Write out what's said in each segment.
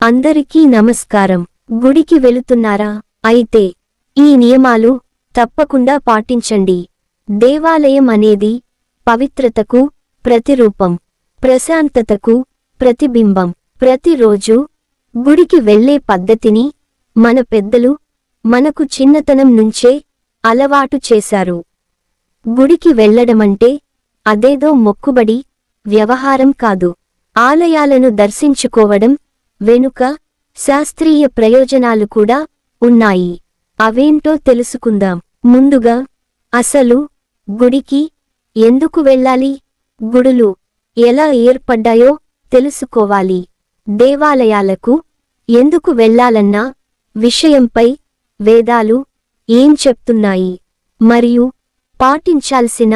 అందరికీ నమస్కారం. గుడికి వెళుతున్నారా? అయితే ఈ నియమాలు తప్పకుండా పాటించండి. దేవాలయం అనేది పవిత్రతకు ప్రతిరూపం, ప్రశాంతతకు ప్రతిబింబం. ప్రతిరోజు గుడికి వెళ్ళే పద్ధతిని మన పెద్దలు మనకు చిన్నతనం నుంచే అలవాటు చేశారు. గుడికి వెళ్ళడమంటే అదేదో మొక్కుబడి వ్యవహారం కాదు. ఆలయాలను దర్శించుకోవడం వెనుక శాస్త్రీయ ప్రయోజనాలు కూడా ఉన్నాయి. అవేంటో తెలుసుకుందాం. ముందుగా అసలు గుడికి ఎందుకు వెళ్ళాలి? గుడులు ఎలా ఏర్పడ్డాయో తెలుసుకోవాలి. దేవాలయాలకు ఎందుకు వెళ్ళాలన్న విషయంపై వేదాలు ఏం చెప్తున్నాయి, మరియు పాటించాల్సిన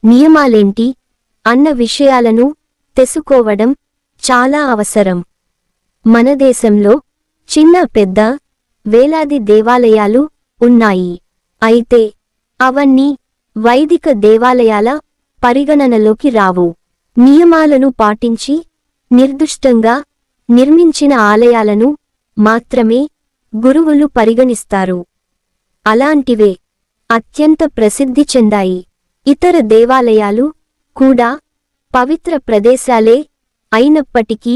నియమాలేంటి అన్న విషయాలను తెలుసుకోవడం చాలా అవసరం. మన దేశంలో చిన్న పెద్ద వేలాది దేవాలయాలు ఉన్నాయి. అయితే అవన్నీ వైదిక దేవాలయాల పరిగణనలోకి రావు. నియమాలను పాటించి నిర్దిష్టంగా నిర్మించిన ఆలయాలను మాత్రమే గురువులు పరిగణిస్తారు. అలాంటివే అత్యంత ప్రసిద్ధి చెందాయి. ఇతర దేవాలయాలు కూడా పవిత్ర ప్రదేశాలే అయినప్పటికీ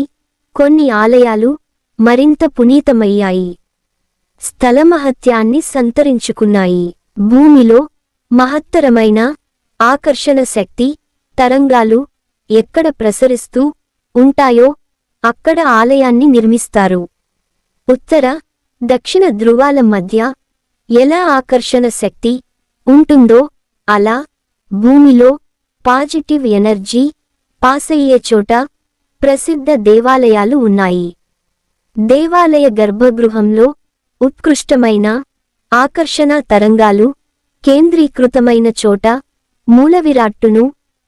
కొన్ని ఆలయాలు మరింత పునీతమయ్యాయి, స్థలమహత్యాన్ని సంతరించుకున్నాయి. భూమిలో మహత్తరమైన ఆకర్షణ శక్తి తరంగాలు ఎక్కడ ప్రసరిస్తూ ఉంటాయో అక్కడ ఆలయాన్ని నిర్మిస్తారు. ఉత్తర దక్షిణ ధృవాల మధ్య ఎలా ఆకర్షణ శక్తి ఉంటుందో అలా భూమిలో పాజిటివ్ ఎనర్జీ పాసయ్యే చోట ప్రసిద్ధ దేవాలయాలు ఉన్నాయి. దేవాలయ గర్భగృహంలో ఉత్కృష్టమైన ఆకర్షణ తరంగాలు కేంద్రీకృతమైన చోట మూలవిరాట్టును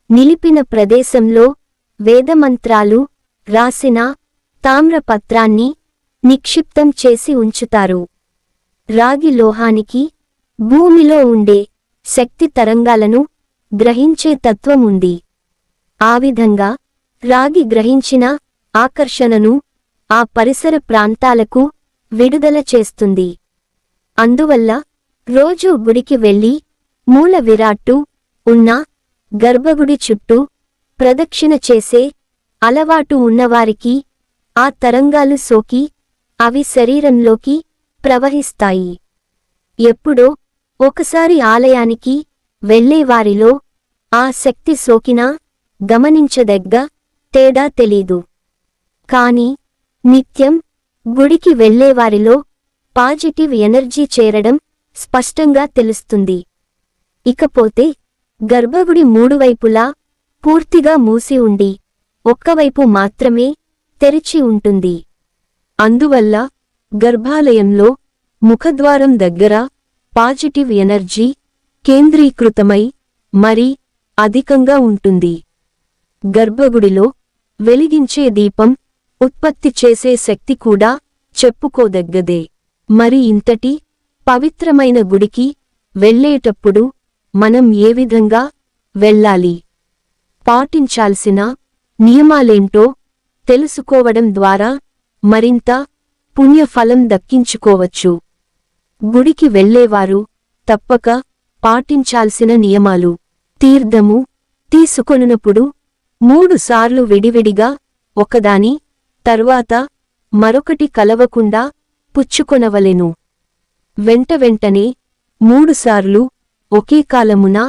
నిలిపిన ప్రదేశంలో వేదమంత్రాలు రాసిన తామ్రపత్రాన్ని నిక్షిప్తం చేసి ఉంచుతారు. రాగి లోహానికి భూమిలో ఉండే శక్తి తరంగాలను గ్రహించే తత్వం ఉంది. ఆ విధంగా రాగి గ్రహించిన ఆకర్షణను ఆ పరిసర ప్రాంతాలకు విడుదల చేస్తుంది. అందువల్ల రోజూ గుడికి వెళ్ళి మూల విరాట్టు ఉన్న గర్భగుడి చుట్టూ ప్రదక్షిణ చేసే అలవాటు ఉన్నవారికి ఆ తరంగాలు సోకి అవి శరీరంలోకి ప్రవహిస్తాయి. ఎప్పుడో ఒకసారి ఆలయానికి వెళ్ళేవారిలో ఆ శక్తి సోకినా గమనించదగ్గ తేడా తెలీదు. కాని నిత్యం గుడికి వెళ్ళేవారిలో పాజిటివ్ ఎనర్జీ చేరడం స్పష్టంగా తెలుస్తుంది. ఇకపోతే గర్భగుడి మూడు వైపులా పూర్తిగా మూసి ఉండి ఒక్కవైపు మాత్రమే తెరిచి ఉంటుంది. అందువల్ల గర్భాలయంలో ముఖద్వారం దగ్గర పాజిటివ్ ఎనర్జీ కేంద్రీకృతమై మరీ అధికంగా ఉంటుంది. గర్భగుడిలో వెలిగించే దీపం ఉత్పత్తి చేసే శక్తి కూడా చెప్పుకోదగ్గదే. మరి ఇంతటి పవిత్రమైన గుడికి వెళ్ళేటప్పుడు మనం ఏ విధంగా వెళ్ళాలి, పాటించాల్సిన నియమాలేంటో తెలుసుకోవడం ద్వారా మరింత పుణ్యఫలం దక్కించుకోవచ్చు. గుడికి వెళ్ళేవారు తప్పక పాటించాల్సిన నియమాలు: తీర్థము తీసుకొనునప్పుడు 3 సార్లు విడివిడిగా ఒకదాని తరువాత మరొకటి కలవకుండా పుచ్చుకొనవలెను. వెంటనే 3 సార్లు ఒకే కాలమున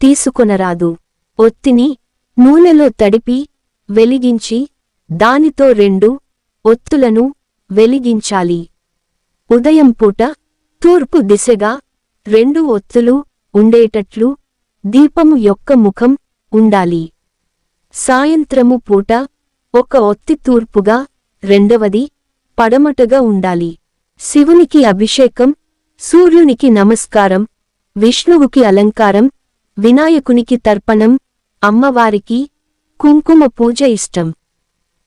తీసుకొనరాదు. ఒత్తిని నూనెలో తడిపి వెలిగించి దానితో 2 ఒత్తులను వెలిగించాలి. ఉదయం పూట తూర్పు దిశగా 2 ఒత్తులు ఉండేటట్లు దీపము యొక్క ముఖం ఉండాలి. సాయంత్రము పూట 1 ఒత్తి తూర్పుగా, రెండవది పడమటగా ఉండాలి. శివునికి అభిషేకం, సూర్యునికి నమస్కారం, విష్ణువుకి అలంకారం, వినాయకునికి తర్పణం, అమ్మవారికి కుంకుమ పూజ ఇష్టం.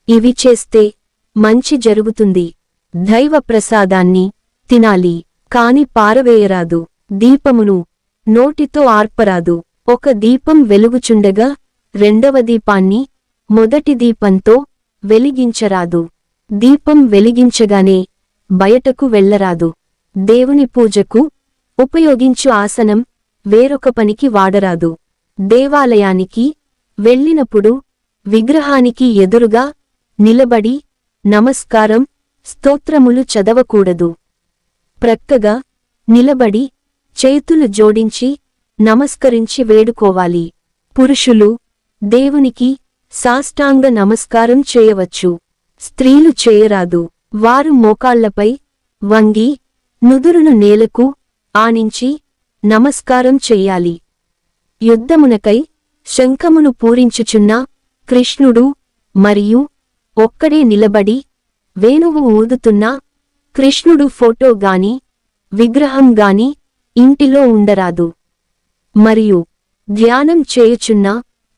ఇవి చేస్తే మంచి జరుగుతుంది. దైవ ప్రసాదాన్ని తినాలి, కాని పారవేయరాదు. దీపమును నోటితో ఆర్పరాదు. ఒక దీపం వెలుగుచుండగా రెండవ దీపాన్ని మొదటి దీపంతో వెలిగించరాదు. దీపం వెలిగించగానే బయటకు వెళ్ళరాదు. దేవుని పూజకు ఉపయోగించు ఆసనం వేరొక పనికి వాడరాదు. దేవాలయానికి వెళ్ళినప్పుడు విగ్రహానికి ఎదురుగా నిలబడి నమస్కారం, స్తోత్రములు చదవకూడదు. ప్రక్కగా నిలబడి చేతులు జోడించి నమస్కరించి వేడుకోవాలి. పురుషులు దేవునికి సాష్టాంగ నమస్కారం చేయవచ్చు. స్త్రీలు చేయరాదు. వారు మోకాళ్లపై వంగి నుదురును నేలకు ఆనించి నమస్కారం చెయ్యాలి. యుద్ధమునకై శంఖమును పూరించుచున్న కృష్ణుడు మరియు ఒక్కడే నిలబడి వేణువు ఊదుతున్న కృష్ణుడు ఫోటో గాని విగ్రహం గాని ఇంటిలో ఉండరాదు. మరియు ధ్యానం చేయుచున్న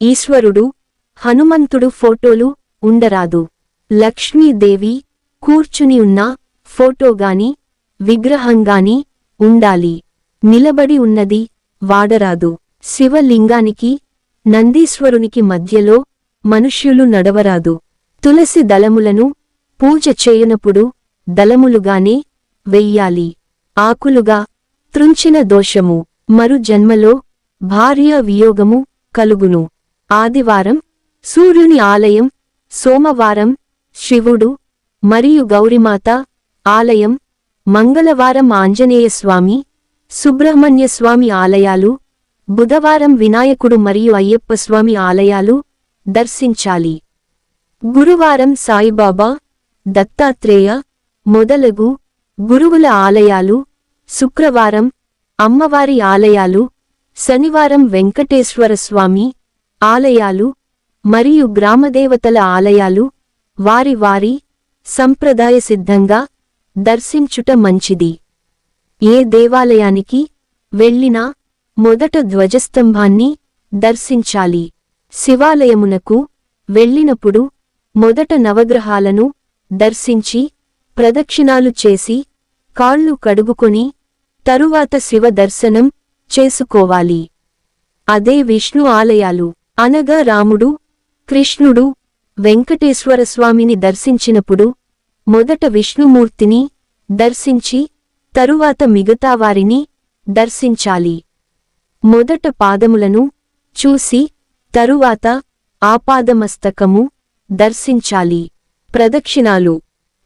ఈశ్వరుడు, హనుమంతుడు ఫోటోలు ఉండరాదు. లక్ష్మీదేవి కూర్చుని ఉన్న ఫోటోగాని విగ్రహంగాని ఉండాలి. నిలబడి ఉన్నది వాడరాదు. శివలింగానికి నందీశ్వరునికి మధ్యలో మనుష్యులు నడవరాదు. తులసి దళములను పూజ చేయనప్పుడు దళములుగానే వెయ్యాలి. ఆకులుగా త్రుంచిన దోషము. మరు జన్మలో భార్య వియోగము కలుగును. ఆదివారం సూర్యుని ఆలయం, సోమవారం శివుడు మరియు గౌరిమాత ఆలయం, మంగళవారం ఆంజనేయస్వామి, సుబ్రహ్మణ్యస్వామి ఆలయాలు, బుధవారం వినాయకుడు మరియు అయ్యప్పస్వామి ఆలయాలు దర్శించాలి. గురువారం సాయిబాబా, దత్తాత్రేయ మొదలగు గురువుల ఆలయాలు, శుక్రవారం అమ్మవారి ఆలయాలు, శనివారం వెంకటేశ్వరస్వామి ఆలయాలు మరియు గ్రామదేవతల ఆలయాలు వారి వారి సంప్రదాయ సిద్ధంగా దర్శించుట మంచిది. ఏ దేవాలయానికి వెళ్ళినా మొదట ధ్వజస్తంభాన్ని దర్శించాలి. శివాలయమునకు వెళ్ళినప్పుడు మొదట నవగ్రహాలను దర్శించి ప్రదక్షిణాలు చేసి కాళ్ళు కడుగుకొని తరువాత శివ దర్శనం చేసుకోవాలి. అదే విష్ణు ఆలయాలు అనగా రాముడు, కృష్ణుడు, వెంకటేశ్వరస్వామిని దర్శించినప్పుడు మొదట విష్ణుమూర్తిని దర్శించి తరువాత మిగతావారిని దర్శించాలి. మొదట పాదములను చూసి తరువాత ఆపాదమస్తకము దర్శించాలి. ప్రదక్షిణాలు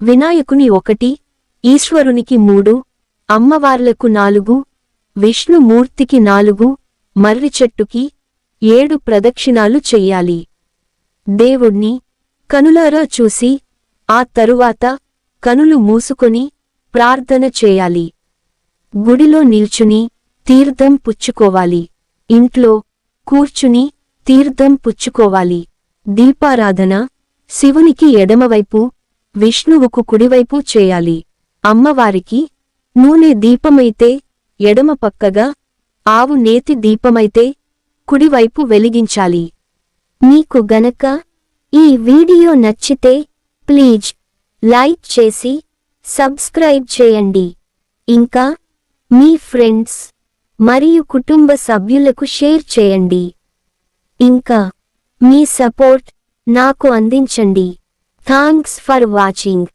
వినాయకుని 1, ఈశ్వరునికి 3, అమ్మవార్లకు 4, విష్ణుమూర్తికి 4, మర్రి చెట్టుకి 7 ప్రదక్షిణాలు చెయ్యాలి. దేవుణ్ణి కనులారా చూసి ఆ తరువాత కనులు మూసుకొని ప్రార్థన చేయాలి. గుడిలో నిల్చుని తీర్థం పుచ్చుకోవాలి. ఇంట్లో కూర్చుని తీర్థం పుచ్చుకోవాలి. దీపారాధన శివునికి ఎడమవైపు, విష్ణువుకు కుడివైపు చేయాలి. అమ్మవారికి నూనె దీపమైతే ఎడమ పక్కగా, ఆవు నేతి దీపమైతే కుడివైపు వెలిగించాలి. మీకు గనక ఈ వీడియో నచ్చితే ప్లీజ్ లైక్ చేసి సబ్స్క్రైబ్ చేయండి. ఇంకా మీ ఫ్రెండ్స్ మరియు కుటుంబ సభ్యులకు షేర్ చేయండి. ఇంకా మీ సపోర్ట్ నాకు అందించండి. Thanks for watching.